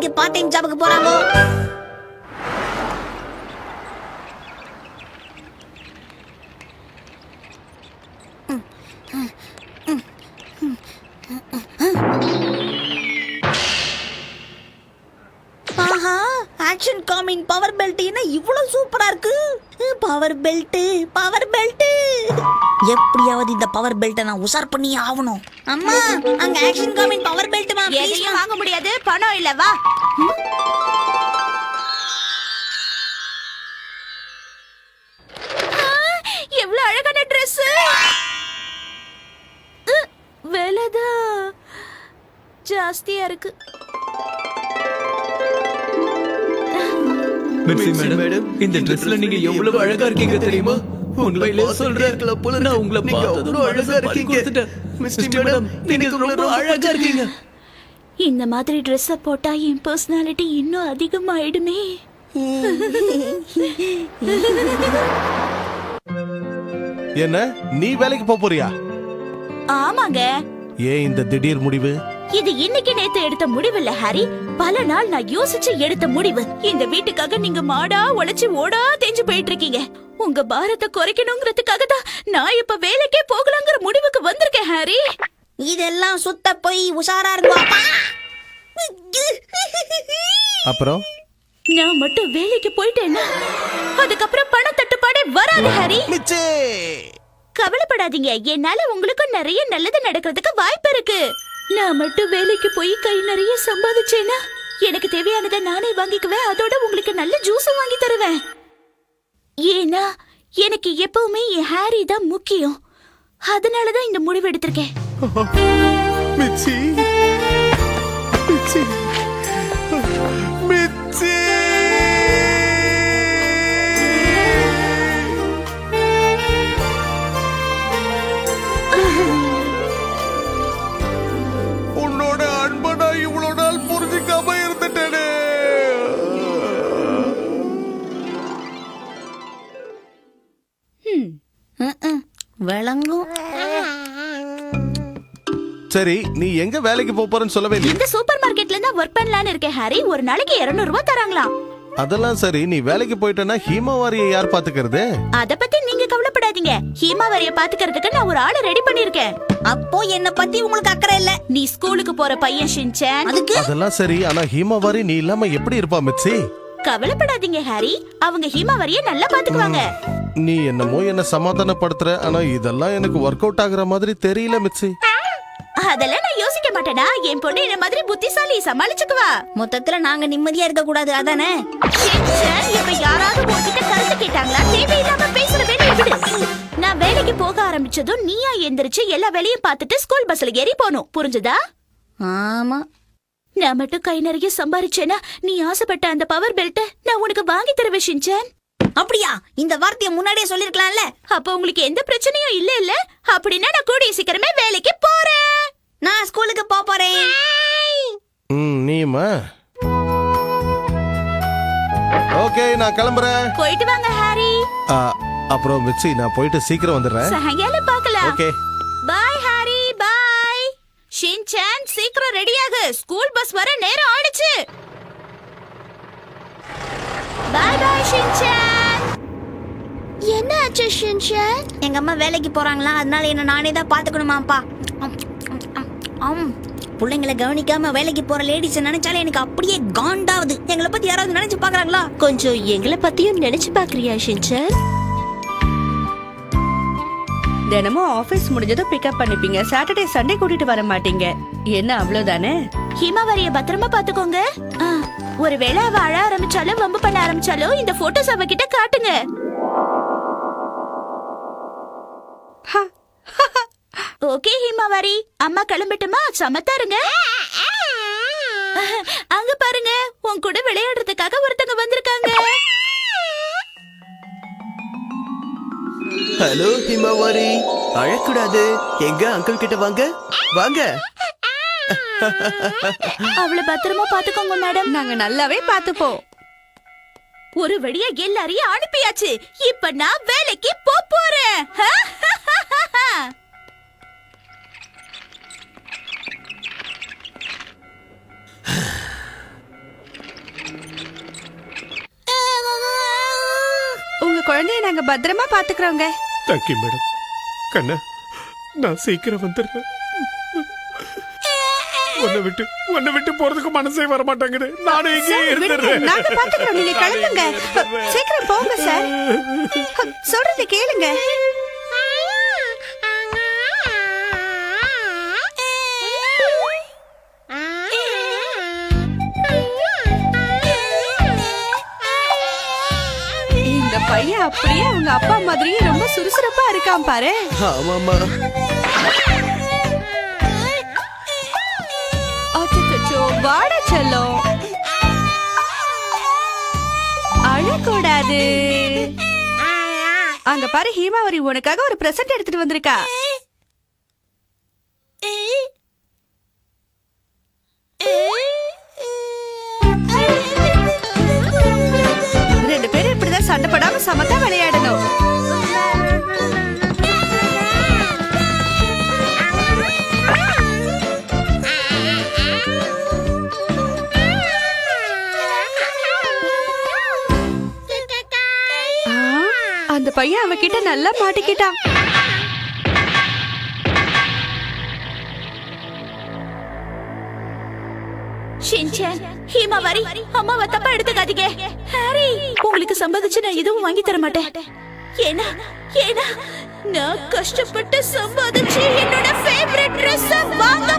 இன்னைக்கு part time ஜாபுக்கு போறாங்க. ஆஹா, ஆக்ஷன் காமின் பவர் பெல்ட் என்ன இவ்வளவு சூப்பரா இருக்கு. Power belt, power belt. எப்படியாவது இந்த பவர் பெல்ட்டை நான் உசார் பண்ணி ஆகணும். அம்மா, அங்க ஆக்ஷன் காமின் பவர் பெல்ட் மா. எதையும் வாங்க முடியாது, பணம் இல்ல. வா. எவ்வளவு அழகான Dress. விலைதான் ஜாஸ்தியா இருக்கு. மிர்சி மேடம், இந்த Dressல நீங்க எவ்வளவு அழகா இருக்கீங்க தெரியுமா? உண்மையிலே சொல்றேன், நான் உங்களை பார்த்ததும் அழகா இருக்கீங்க. மிர்சி மேடம், நீங்க ரொம்ப அழகா இருக்கீங்க. இந்த மாதிரி Dress போட்டா என் பர்சனாலிட்டி இன்னும் அதிகமாயிடுமே. என்ன, நீ வேலைக்கு போறியா? ஆமாங்க. ஏன் இந்த திடீர் முடிவு? இது இன்னைக்கு நேத்து எடுத்த முடிவு இல்ல ஹாரி. பல நாள் நான் யோசிச்சு எடுத்த முடிவு. இந்த வீட்டுக்காக நீங்க மாடா உழைச்சு ஓடா தேஞ்சு போயிட்டு இருக்கீங்க. உங்க பாரத்தை குறைக்கணுங்கிறதுக்காக தான் நான் இப்ப வேலைக்கே போகலாங்கிற முடிவுக்கு வந்திருக்கேன் ஹாரி. இதெல்லாம் சுத்த போய் உஷாரா இருங்கப்பா. அப்புறம் நான் மட்டும் வேலைக்கு போயிட்டேன்னா அதுக்கப்புறம் பண தட்டுப்பாடே வராது ஹாரி. கவலைப்படாதீங்க, என்னால உங்களுக்கு நிறைய நல்லது நடக்கிறதுக்கு வாய்ப்பு இருக்கு. நான் மட்டும் வேலைக்கு போய் கை நிறைய சம்பாதிச்சேனா எனக்கு தேவையானதை நானே வாங்கிக்குவேன். அதோட உங்களுக்கு நல்ல ஜூஸ் வாங்கி தருவேன். ஏன்னா எனக்கு எப்பவுமே என் ஹாரி தான் முக்கியம். அதனாலதான் இந்த முடிவு எடுத்திருக்கேன். மிச்சி, மிச்சி, மிச்சி. உன்னோட அன்பை நான் இவ்வளவு நாள் புரிஞ்சுக்காம இருந்துட்டேனே. விளங்கும். சரி, நீ எங்க வேலைக்கு போறன்னு சொல்லவே இல்லை. இந்த சூப்பர் மார்க்கெட்ல தான் ஒர்க் பண்ணலாம்னு இருக்கேன் ஹாரி. ஒரு நாளைக்கு 200 ரூபாய் தராங்களாம். அதெல்லாம் சரி, நீ வேலைக்கு போயிட்டனா ஹீமாவாரியை யார் பாத்துக்கிறது? அத பத்தி நீங்க கவலைப்படாதீங்க. ஹீமாவாரிய பாத்துக்கிறதுக்கு நான் ஒரு ஆளை ரெடி பண்ணிருக்கேன். அப்போ என்ன பத்தி உங்களுக்கு அக்கறை இல்ல. நீ ஸ்கூலுக்கு போற பையன் ஷின்சான். அதுக்கு அதெல்லாம் சரி, ஆனா ஹீமாவாரி நீ இல்லாம எப்படி இருப்பா மிச்சி? கவலைப்படாதீங்க ஹாரி, அவங்க ஹீமாவாரிய நல்லா பாத்துக்குவாங்க. நீ என்னமோ என்ன சமாதானப்படுத்துற, ஆனா இதெல்லாம் எனக்கு ஒர்க் அவுட் ஆகுற மாதிரி தெரியல மிச்சி. அதெல்லாம் நான் யோசிக்க மாட்டேனா? என் பொண்ணு என்ன மாதிரி புத்திசாலி, சமாளிச்சுக்குவா. மொத்தத்துல நாங்க நிம்மதியா இருக்க கூடாது, அதானே? ஷின்சான், இப்ப யாராவது உன்கிட்ட கருத்து கேட்டாங்களா? தேவையில்லாம பேசுற வேலையை விடு. நான் வேலைக்கு போக ஆரம்பிச்சதும் நீயா எந்திரிச்சு எல்லா வேலையும் பார்த்துட்டு ஸ்கூல் பஸ்ல ஏறி போகணும். புரிஞ்சுதா? ஆமா. நான் மட்டும் கை நிறைய சம்பாரிச்சேனா நீ ஆசைப்பட்ட அந்த பவர் பெல்ட் நான் உனக்கு வாங்கி தருவேன் ஷின்சான். அப்படியா? இந்த வார்த்தையை முன்னாடியே சொல்லிருக்கலாம்ல. அப்ப உங்களுக்கு எந்த பிரச்சனையும் இல்ல இல்ல? அப்படின்னா நான் கூடிய சீக்கிரமே வேலைக்கு போறேன். நான் ஸ்கூலுக்கு போறேன். நீமா? ஓகே, நான் கிளம்புறேன். போயிட்டு வாங்க ஹாரி. அப்புறம் மிச்சி, நான் போயிட்டு சீக்கிரம் வந்துடுறேன். சாயங்காலம் பார்க்கலாம். Okay, bye Harry, bye. Shinchan, சீக்கிரம் ரெடியாகு, ஸ்கூல் பஸ் வர நேரம் ஆயிடுச்சு. Bye bye Shinchan. என்ன ஆச்சு ஷின்சான்? எங்க அம்மா வேலைக்கு போறாங்களா, அதனால என்ன நானே தான் பாத்துக்கணுமாப்பா. பிள்ளைங்களை கவனிக்காம வேலைக்கு போற லேடிஸ் நினைச்சாலே எனக்கு அப்படியே காண்டாவது. எங்களை பத்தி யாராவது நினைச்சு பாக்குறாங்களா? கொஞ்சம் எங்களை பத்தியும் நினைச்சு பாக்குறியா ஷின்சான்? தினமும் ஆபீஸ் முடிஞ்சதும் பிக்கப் பண்ணிப்பீங்க. சாட்டர்டே சண்டே கூட்டிட்டு வர மாட்டீங்க. என்ன அவ்வளவுதானே? ஹீமாவாரிய பத்திரமா பாத்துக்கோங்க. ஒருவேளை அவ அழ ஆரம்பிச்சாலும் வம்பு பண்ண ஆரம்பிச்சாலும் இந்த போட்டோஸ் அவகிட்ட காட்டுங்க. ஓகே ஹீமாவாரி, அம்மா கிளம்பிட்டுமா? சமத்தாருங்க. அங்க பாருங்க, உன் கூட விளையாடுறதுக்காக ஒருத்தங்க வந்திருக்காங்க. ஹலோ ஹிமாவாரி, அழக்கூடாது. எங்க அங்கிள் கிட்ட வாங்க வாங்க. அவளை பத்திரமா பாத்துக்கோங்க மேடம். நாங்க நல்லாவே பாத்துப்போம். ஒரு வழியா எல்லாரையும் அனுப்பியாச்சு. இப்ப நான் வேலைக்கு போறேன். நாங்க பத்திரமா பாத்துக்கிறோங்க. Thank you madam. கண்ணா, நான் சீக்கிரம் வந்துடுறேன். உன்னை விட்டு போறதுக்கு மனசே வர மாட்டேங்குது. நானே இங்கே இருந்துடுறேன். நாங்க பாத்துக்கிறோம், நீங்க கிளம்புங்க. சீக்கிரம் போங்க சார். சொல்றது கேளுங்க. இந்த பையன் அப்படியே அவங்க அப்பா மாதிரியே ரொம்ப சுறுசுறுப்பா இருக்கான் பாரு. ஆமாமா. அச்சச்சோ, வாடா செல்லம், அழக்கூடாது. அங்க பாரு, ஹீமாவரி உனக்காக ஒரு பிரசன்ட் எடுத்துட்டு வந்திருக்கா. ரெண்டு பேரும் இப்படிதான் சண்டை போடாம சமத்தா விளையாடணும். அந்த பையன் அவகிட்ட நல்லா மாட்டிக்கிட்டான். ஷின்சான், ஹீமாவரி, அம்மாவை தப்பா எடுத்துக்காதீங்க. ஹாரி, உங்களுக்கு சம்பாதிச்சு நான் எதுவும் வாங்கி தர மாட்டேன். ஏன்னா ஏன்னா நான் கஷ்டப்பட்டு சம்பாதிச்சு என்னோட ஃபேவரட் Dress வாங்க